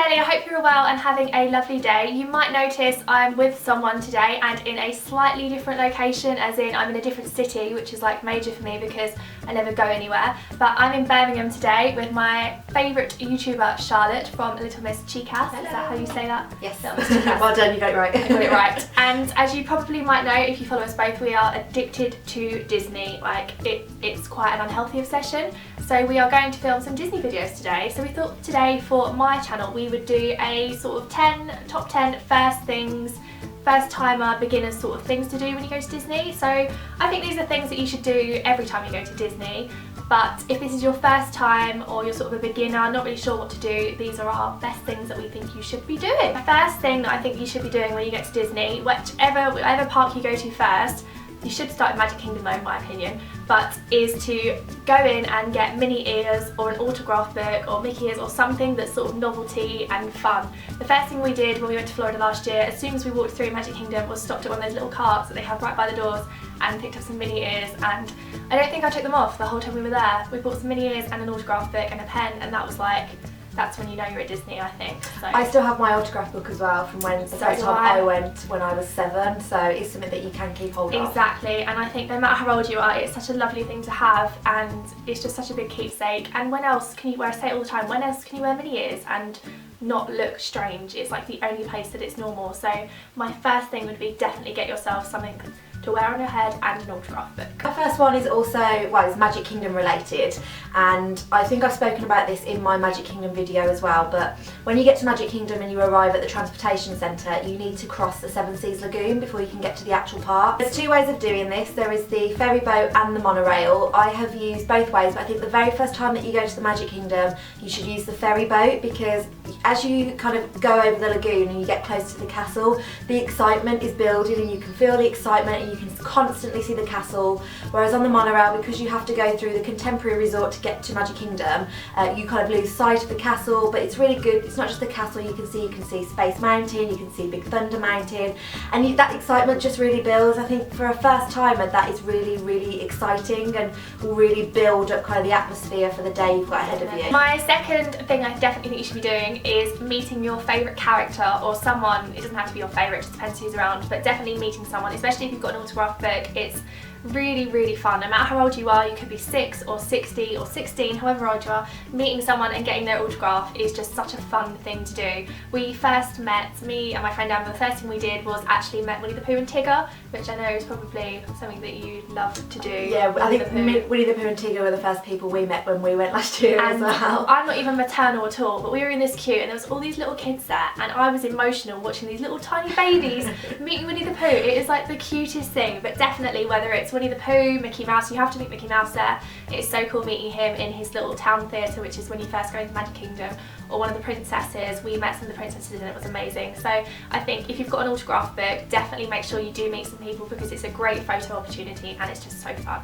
Ellie, I hope you're all well and having a lovely day. You might notice I'm with someone today and in a slightly different location, as in I'm in a different city, which is like major for me because I never go anywhere. But I'm in Birmingham today with my favourite YouTuber, Charlotte from Lilmisschickas. Is that how you say that? Yes. Well done, you got it right. I got it right. And as you probably might know, if you follow us both, we are addicted to Disney. Like it's quite an unhealthy obsession. So we are going to film some Disney videos today. So we thought today for my channel we would do a sort of top 10 first things, first timer, beginner sort of things to do when you go to Disney. So I think these are things that you should do every time you go to Disney. But if this is your first time or you're sort of a beginner, not really sure what to do, these are our best things that we think you should be doing. The first thing that I think you should be doing when you get to Disney, whatever park you go to first, you should start in Magic Kingdom though, in my opinion, but is to go in and get mini ears or an autograph book or Mickey ears or something that's sort of novelty and fun. The first thing we did when we went to Florida last year, as soon as we walked through Magic Kingdom, was stopped at one of those little carts that they have right by the doors and picked up some mini ears, and I don't think I took them off the whole time we were there. We bought some mini ears and an autograph book and a pen, and that was like, that's when you know you're at Disney, I think. So. I still have my autograph book as well from when the first time I went when I was 7, so it's something that you can keep hold of. Exactly, and I think no matter how old you are, it's such a lovely thing to have, and it's just such a big keepsake. And when else can you wear, I say it all the time, when else can you wear mini ears and not look strange? It's like the only place that it's normal. So my first thing would be definitely get yourself something to wear on your head and an autograph book. My first one is also, well, it's Magic Kingdom related, and I think I've spoken about this in my Magic Kingdom video as well, but when you get to Magic Kingdom and you arrive at the transportation centre, you need to cross the Seven Seas Lagoon before you can get to the actual park. There's two ways of doing this. There is the ferry boat and the monorail. I have used both ways, but I think the very first time that you go to the Magic Kingdom, you should use the ferry boat, because as you kind of go over the lagoon and you get close to the castle, the excitement is building and you can feel the excitement and you can constantly see the castle. Whereas on the monorail, because you have to go through the Contemporary Resort to get to Magic Kingdom, you kind of lose sight of the castle. But it's really good. It's not just the castle you can see Space Mountain, you can see Big Thunder Mountain, and that excitement just really builds. I think for a first timer that is really, really exciting and will really build up kind of the atmosphere for the day you've got ahead of you. My second thing I definitely think you should be doing is meeting your favourite character or someone. It doesn't have to be your favourite, it just depends who's around, but definitely meeting someone, especially if you've got an autograph book. It's really, really fun. No matter how old you are, you could be 6 or 60 or 16, however old you are, meeting someone and getting their autograph is just such a fun thing to do. We first met, me and my friend Amber, the first thing we did was actually met Winnie the Pooh and Tigger, which I know is probably something that you love to do. Yeah, I think Winnie the Pooh and Tigger were the first people we met when we went last year as well. I'm not even maternal at all, but we were in this queue and there was all these little kids there, and I was emotional watching these little tiny babies meeting Winnie the Pooh. It is like the cutest thing, but definitely whether it's Winnie the Pooh, Mickey Mouse, you have to meet Mickey Mouse there. It's so cool meeting him in his little town theatre, which is when you first go into Magic Kingdom, or one of the princesses. We met some of the princesses and it was amazing. So I think if you've got an autograph book, definitely make sure you do meet some people, because it's a great photo opportunity and it's just so fun.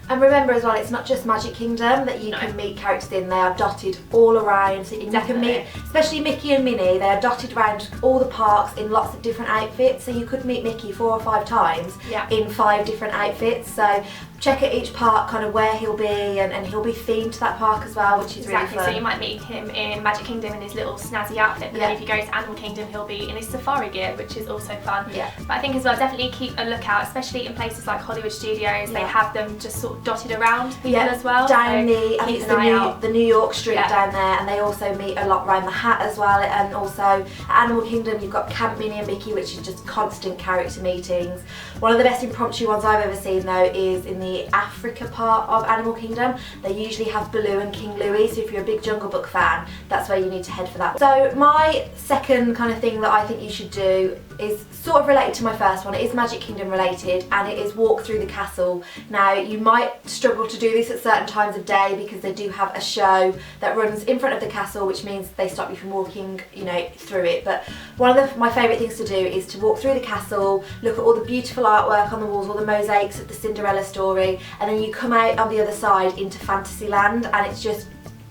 And remember as well, it's not just Magic Kingdom that you can meet characters in, they are dotted all around. So you can meet, especially Mickey and Minnie, they are dotted around all the parks in lots of different outfits. So you could meet Mickey 4 or 5 times in 5 different outfits. So check at each park kind of where he'll be, and he'll be themed to that park as well, which is really fun. So you might meet him in Magic Kingdom in his little snazzy outfit, but then if you go to Animal Kingdom he'll be in his safari gear, which is also fun. But I think as well, definitely keep a lookout, especially in places like Hollywood Studios. They have them just sort of dotted around people as well. Down the New York Street down there, and they also meet a lot around the Hat as well. And also at Animal Kingdom you've got Camp Minnie and Mickey, which is just constant character meetings. One of the best impromptu ones I've ever seen though is in the Africa part of Animal Kingdom. They usually have Baloo and King Louie, so if you're a big Jungle Book fan, that's where you need to head for that. So my second kind of thing that I think you should do is sort of related to my first one. It is Magic Kingdom related, and it is walk through the castle. Now you might struggle to do this at certain times of day because they do have a show that runs in front of the castle, which means they stop you from walking, you know, through it. But one of my favourite things to do is to walk through the castle, look at all the beautiful artwork on the walls, all the mosaics of the Cinderella story, and then you come out on the other side into Fantasyland, and it's just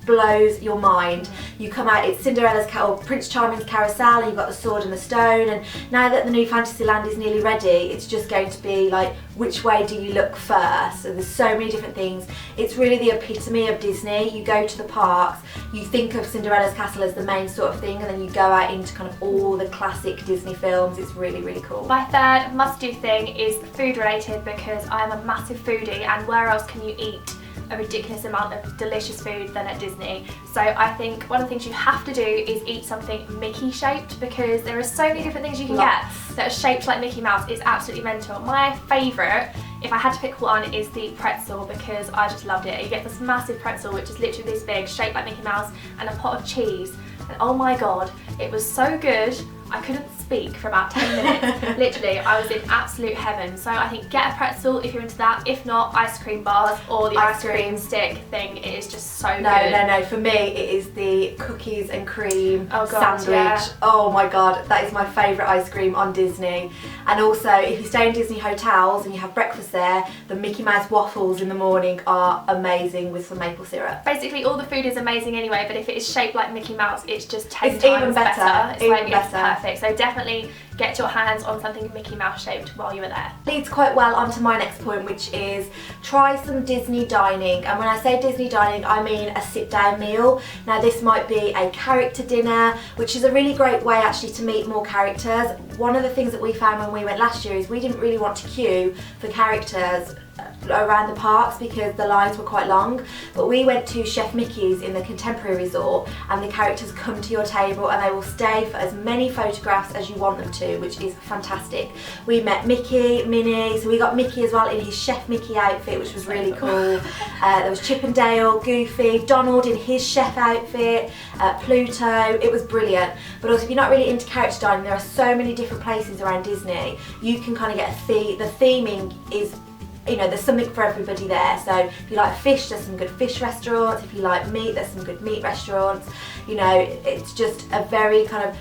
blows your mind. You come out, it's Cinderella's or Prince Charming's carousel, and you've got the Sword and the Stone, and now that the new Fantasyland is nearly ready, it's just going to be like, which way do you look first? So there's so many different things. It's really the epitome of Disney. You go to the parks, you think of Cinderella's castle as the main sort of thing, and then you go out into kind of all the classic Disney films. It's really, really cool. My third must-do thing is food related, because I'm a massive foodie, and where else can you eat a ridiculous amount of delicious food than at Disney? So I think one of the things you have to do is eat something Mickey shaped, because there are so many different things you can get that are shaped like Mickey Mouse. It's absolutely mental. My favourite, if I had to pick one, is the pretzel, because I just loved it. You get this massive pretzel which is literally this big, shaped like Mickey Mouse, and a pot of cheese, and oh my god, it was so good. I couldn't speak for about 10 minutes. Literally, I was in absolute heaven. So I think get a pretzel if you're into that. If not, ice cream bars or the ice cream stick thing. It is just so good. No. For me, it is the cookies and cream sandwich. Yeah. Oh my god, that is my favourite ice cream on Disney. And also, if you stay in Disney hotels and you have breakfast there, the Mickey Mouse waffles in the morning are amazing with some maple syrup. Basically, all the food is amazing anyway, but if it is shaped like Mickey Mouse, it's just 10 it's times even better. It's even better. It's perfect. So definitely get your hands on something Mickey Mouse shaped while you were there. Leads quite well onto my next point, which is try some Disney dining. And when I say Disney dining, I mean a sit down meal. Now this might be a character dinner, which is a really great way actually to meet more characters. One of the things that we found when we went last year is we didn't really want to queue for characters around the parks because the lines were quite long, but we went to Chef Mickey's in the Contemporary Resort, and the characters come to your table and they will stay for as many photographs as you want them to, which is fantastic. We met Mickey, Minnie, so we got Mickey as well in his Chef Mickey outfit, which was really cool. There was Chip and Dale, Goofy, Donald in his chef outfit, Pluto. It was brilliant. But also, if you're not really into character dining, there are so many different places around Disney. You can kind of get the theming is, you know, there's something for everybody there. So if you like fish, there's some good fish restaurants. If you like meat, there's some good meat restaurants. You know, it's just a very kind of,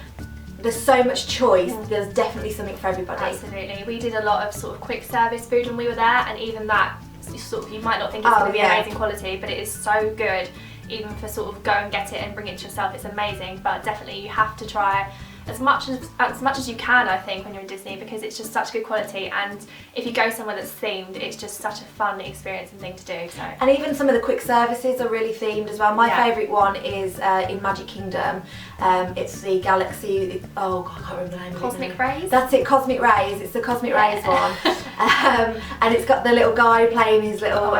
there's so much choice. There's definitely something for everybody. Absolutely. We did a lot of sort of quick service food when we were there, and even that sort of, you might not think it's going to be amazing quality, but it is so good. Even for sort of go and get it and bring it to yourself, it's amazing. But definitely you have to try as much as you can, I think, when you're in Disney, because it's just such good quality, and if you go somewhere that's themed, it's just such a fun experience and thing to do. So. And even some of the quick services are really themed as well. My favourite one is in Magic Kingdom. It's the Galaxy, oh god, I can't remember the name of it. Cosmic Rays? That's it, Cosmic Rays. It's the Cosmic Rays one. And it's got the little guy playing his little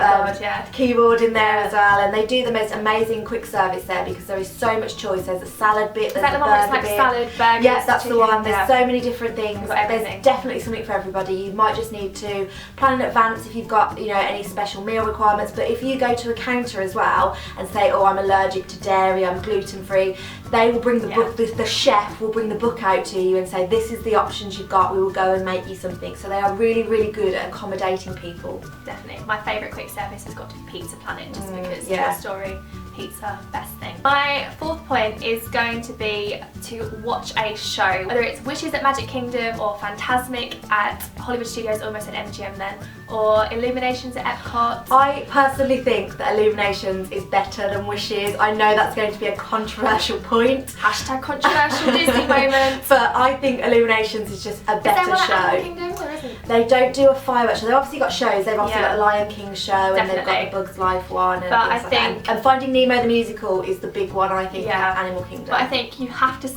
keyboard in there as well, and they do the most amazing quick service there because there is so much choice. There's a salad bit, there's a burger bit. Salad, burgers, yes, that's chicken, the one. There's so many different things. There's definitely something for everybody. You might just need to plan in advance if you've got, you know, any special meal requirements. But if you go to a counter as well and say, oh, I'm allergic to dairy, I'm gluten free, they will bring the book. The chef will bring the book out to you and say, this is the options you've got. We will go and make you something. So they are really, really good at accommodating people. Definitely. My favourite quick service has got to be Pizza Planet, just because Toy Story pizza, best thing. My fourth point is going to be to watch a show, whether it's Wishes at Magic Kingdom or Fantasmic at Hollywood Studios, almost at MGM then, or Illuminations at Epcot. I personally think that Illuminations is better than Wishes. I know that's going to be a controversial point. Hashtag controversial Disney moment. But I think Illuminations is just a better show. Animal Kingdom? There isn't. They don't do a fireworks show. They've obviously got shows. They've obviously got the Lion King show, and they've got the Bugs Life one, and but things like that. And Finding Nemo the musical is the big one, I think, at Animal Kingdom. But I think you have to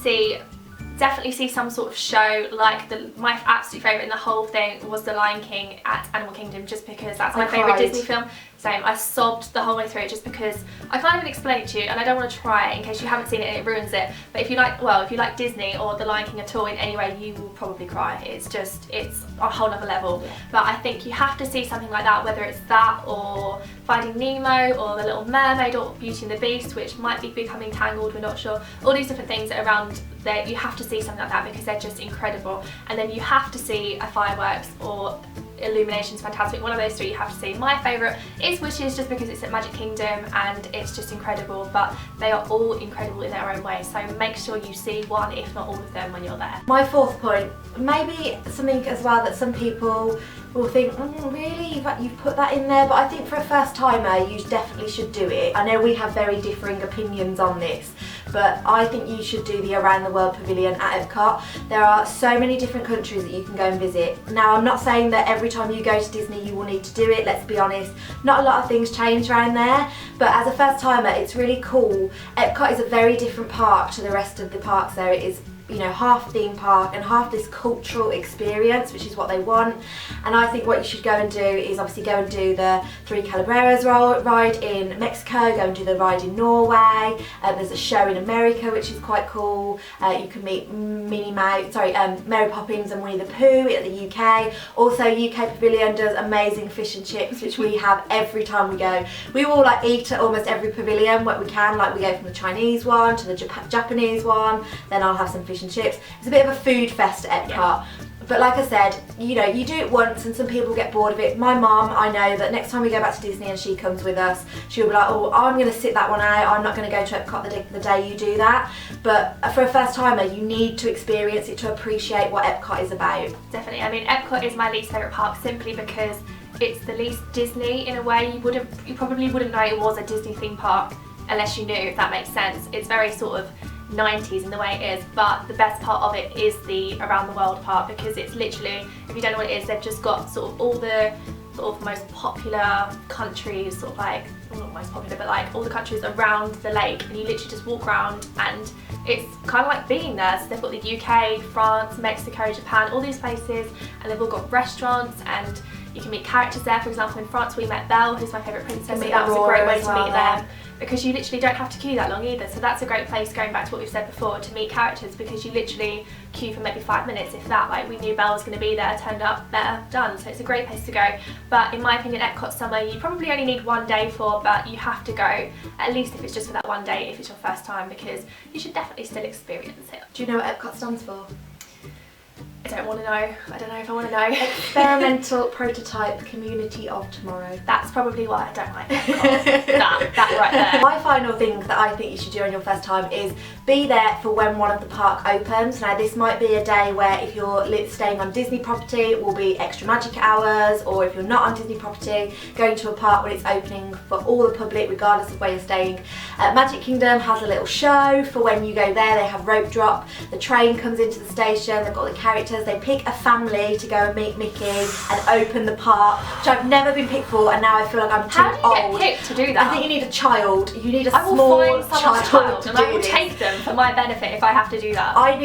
definitely see some sort of show, like my absolute favourite in the whole thing was The Lion King at Animal Kingdom, just because that's my favourite Disney film. Same, I sobbed the whole way through it just because I can't even explain it to you, and I don't want to try it in case you haven't seen it and it ruins it. But if you like Disney or The Lion King at all in any way, you will probably cry. It's a whole nother level. Yeah. But I think you have to see something like that, whether it's that or Finding Nemo or The Little Mermaid or Beauty and the Beast, which might be becoming Tangled, we're not sure. All these different things around there, you have to see something like that because they're just incredible. And then you have to see a fireworks or Illumination's fantastic. One of those three you have to see. My favourite is Wishes, just because it's at Magic Kingdom and it's just incredible, but they are all incredible in their own way, so make sure you see one, if not all of them, when you're there. My fourth point, maybe something as well that some people will think, really, you've put that in there, but I think for a first timer you definitely should do it. I know we have very differing opinions on this, but I think you should do the Around the World Pavilion at Epcot. There are so many different countries that you can go and visit. Now, I'm not saying that every time you go to Disney you will need to do it, let's be honest. Not a lot of things change around there, but as a first timer it's really cool. Epcot is a very different park to the rest of the parks there. It is, you know, half theme park and half this cultural experience, which is what they want. And I think what you should go and do is obviously go and do the Three Calabreras ride in Mexico, go and do the ride in Norway. There's a show in America which is quite cool. You can meet Mary Poppins and Winnie the Pooh at the UK. Also, UK Pavilion does amazing fish and chips, which we have every time we go. We will like eat at almost every pavilion what we can. Like we go from the Chinese one to the Japanese one. Then I'll have some fish and chips. It's a bit of a food fest at Epcot. Yeah. But like I said, you know, you do it once and some people get bored of it. My mum, I know that next time we go back to Disney and she comes with us, she'll be like, oh, I'm going to sit that one out. I'm not going to go to Epcot the day you do that. But for a first timer, you need to experience it to appreciate what Epcot is about. Definitely. I mean, Epcot is my least favourite park simply because it's the least Disney in a way. You probably wouldn't know it was a Disney theme park unless you knew, if that makes sense. It's very sort of 90s in the way it is, but the best part of it is the Around the World part, because it's literally, if you don't know what it is, they've just got sort of all the sort of most popular countries, sort of like, well, not most popular, but like all the countries around the lake, and you literally just walk around and it's kind of like being there. So they've got the UK, France, Mexico, Japan, all these places, and they've all got restaurants, and you can meet characters there. For example, in France we met Belle, who's my favourite princess, so that was a great way to meet them, because you literally don't have to queue that long either. So that's a great place, going back to what we've said before, to meet characters, because you literally queue for maybe 5 minutes, if that. Like, we knew Belle was going to be there, turned up, there, done. So it's a great place to go. But in my opinion, Epcot Summer you probably only need 1 day for, but you have to go, at least if it's just for that 1 day, if it's your first time, because you should definitely still experience it. Do you know what Epcot stands for? I don't want to know. I don't know if I want to know. Experimental Prototype Community of Tomorrow. That's probably why I don't like Epcot. that right there. My final thing that I think you should do on your first time is be there for when one of the park opens. Now, this might be a day where if you're staying on Disney property, it will be extra magic hours, or if you're not on Disney property, going to a park when it's opening for all the public, regardless of where you're staying. Magic Kingdom has a little show for when you go there. They have rope drop. The train comes into the station. They've got the characters. They pick a family to go and meet Mickey and open the park, which I've never been picked for, and now I feel like I'm too old. How do you get picked to do that? I think you need a child. You need a I will small find someone's child to and I do will this. take them for my benefit if I have to do that. I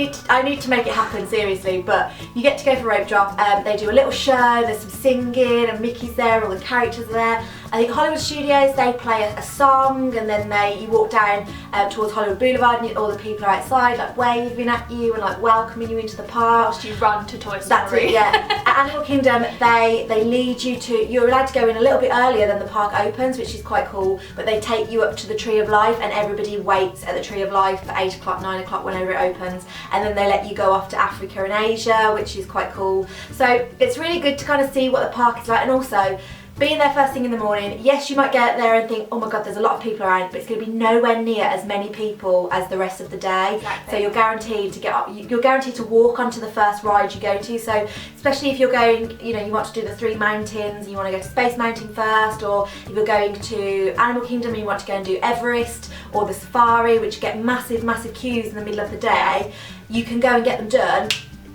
need to make it happen, seriously. But you get to go for rope drop. They do a little show. There's some singing, and Mickey's there. All the characters are there. I think Hollywood Studios, they play a song, and then you walk down towards Hollywood Boulevard, and all the people are outside, like waving at you and like welcoming you into the park. Whilst you run to Toy Story. That's it, yeah. At Animal Kingdom, they lead you to, you're allowed to go in a little bit earlier than the park opens, which is quite cool, but they take you up to the Tree of Life, and everybody waits at the Tree of Life for 8 o'clock, 9 o'clock, whenever it opens, and then they let you go off to Africa and Asia, which is quite cool. So it's really good to kind of see what the park is like, and also being there first thing in the morning. Yes, you might get there and think, oh my god, there's a lot of people around, but it's going to be nowhere near as many people as the rest of the day. Exactly. So you're guaranteed to get up, you're guaranteed to walk onto the first ride you go to. So especially if you're going, you know, you want to do the 3 mountains, you want to go to Space Mountain first, or if you're going to Animal Kingdom and you want to go and do Everest or the Safari, which get massive queues in the middle of the day, you can go and get them done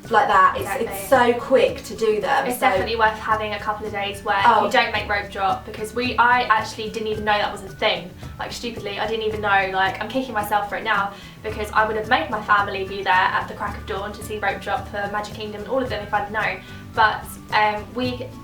like that. Exactly. It's so quick to do them. It's definitely worth having a couple of days where you don't make rope drop, because I actually didn't even know that was a thing. Like, stupidly, I didn't even know. Like, I'm kicking myself for it now, because I would have made my family be there at the crack of dawn to see rope drop for Magic Kingdom and all of them if I'd known. But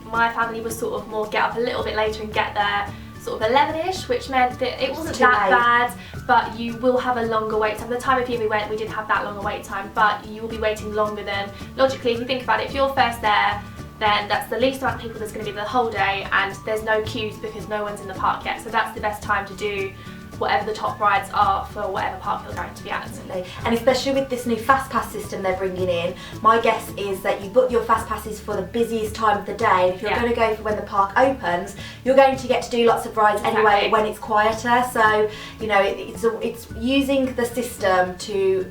my family was sort of more get up a little bit later and get there sort of 11ish, which meant that it wasn't that bad, but you will have a longer wait time. The time of year we went, we didn't have that long a wait time, but you will be waiting longer than, logically, if you think about it, if you're first there, then that's the least amount of people there's going to be the whole day, and there's no queues because no one's in the park yet. So that's the best time to do whatever the top rides are for whatever park you're going to be at. Absolutely. And especially with this new fast pass system they're bringing in, my guess is that you book your fast passes for the busiest time of the day, and if you're going to go for when the park opens, you're going to get to do lots of rides anyway when it's quieter. So you know, it's using the system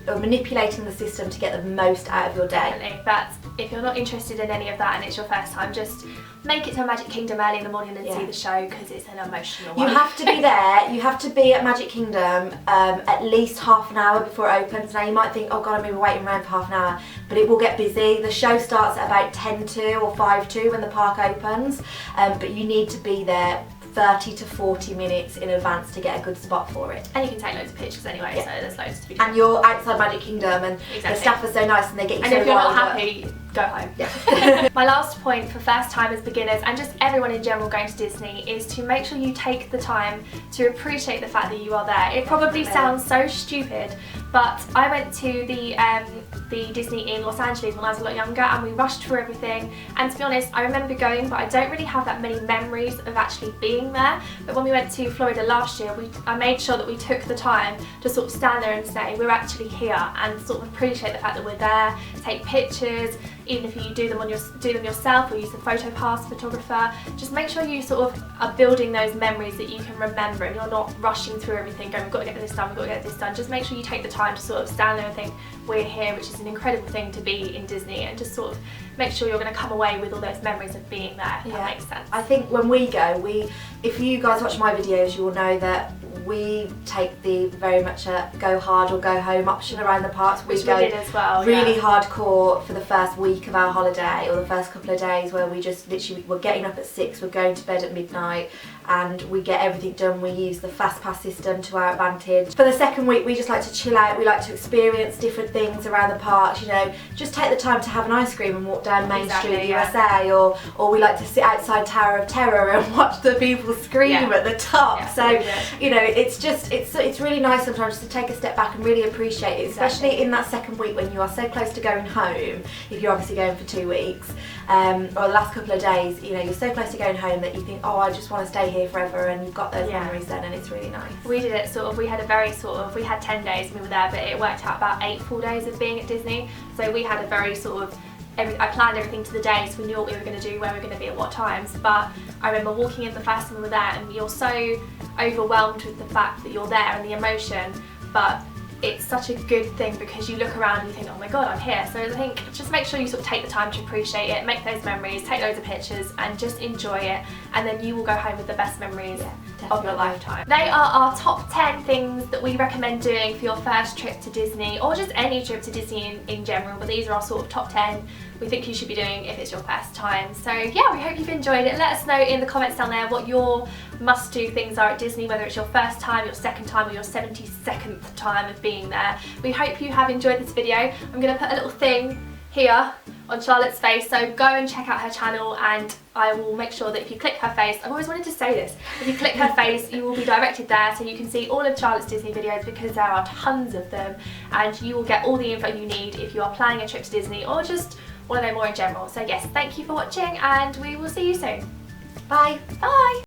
or manipulating the system to get the most out of your day. Definitely. But if you're not interested in any of that and it's your first time, just make it to Magic Kingdom early in the morning and see the show, because it's an emotional one. You have to be there, you have to be at Magic Kingdom at least half an hour before it opens. Now you might think, oh god, I'm going to be waiting around for half an hour, but it will get busy. The show starts at about 10 to or 5 to when the park opens, but you need to be there 30 to 40 minutes in advance to get a good spot for it. And you can take loads of pictures anyway, so there's loads to be done. And you're outside Magic Kingdom, and the staff are so nice and they get you and so if you're not wild happy, go home. Yeah. My last point for first timers, beginners, and just everyone in general going to Disney is to make sure you take the time to appreciate the fact that you are there. It probably sounds so stupid, but I went to the Disney in Los Angeles when I was a lot younger, and we rushed through everything, and to be honest, I remember going, but I don't really have that many memories of actually being there. But when we went to Florida last year, I made sure that we took the time to sort of stand there and say we're actually here, and sort of appreciate the fact that we're there, take pictures, even if you do them yourself or use a photo pass photographer. Just make sure you sort of are building those memories that you can remember, and you're not rushing through everything going, we've got to get this done, we've got to get this done. Just make sure you take the time to sort of stand there and think we're here, which is an incredible thing to be in Disney, and just sort of make sure you're going to come away with all those memories of being there, if that makes sense. I think when we go, if you guys watch my videos, you will know that we take the very much a go hard or go home option around the parks. Which we did as well, really hardcore for the first week of our holiday, or the first couple of days, where we just literally, we're getting up at 6, we're going to bed at midnight, and we get everything done. We use the fast pass system to our advantage. For the second week, we just like to chill out, we like to experience different things around the parks, you know, just take the time to have an ice cream and walk down Main Street USA, or we like to sit outside Tower of Terror and watch the people scream at the top. So you know, it's really nice sometimes to take a step back and really appreciate it, especially in that second week when you are so close to going home, if you're obviously going for 2 weeks, or the last couple of days, you know, you're so close to going home that you think, oh, I just want to stay here forever, and you've got those memories then, and it's really nice. We did it sort of, we had 10 days and we were there, but it worked out about 8 full days of being at Disney, so we had a very sort of, I planned everything to the day, so we knew what we were going to do, where we were going to be at what times. But I remember walking in the first time we were there, and you're so overwhelmed with the fact that you're there and the emotion, but it's such a good thing because you look around and you think, oh my god, I'm here. So I think just make sure you sort of take the time to appreciate it, make those memories, take loads of pictures, and just enjoy it, and then you will go home with the best memories of your lifetime. They are our top 10 things that we recommend doing for your first trip to Disney, or just any trip to Disney in general, but these are our sort of top 10 we think you should be doing if it's your first time. So yeah, we hope you've enjoyed it. Let us know in the comments down there what your must-do things are at Disney, whether it's your first time, your second time, or your 72nd time of being there. We hope you have enjoyed this video. I'm going to put a little thing here on Charlotte's face, so go and check out her channel, and I will make sure that if you click her face, I've always wanted to say this, if you click her face you will be directed there, so you can see all of Charlotte's Disney videos, because there are tons of them, and you will get all the info you need if you are planning a trip to Disney or just want to know more in general. So yes, thank you for watching, and we will see you soon. Bye. Bye.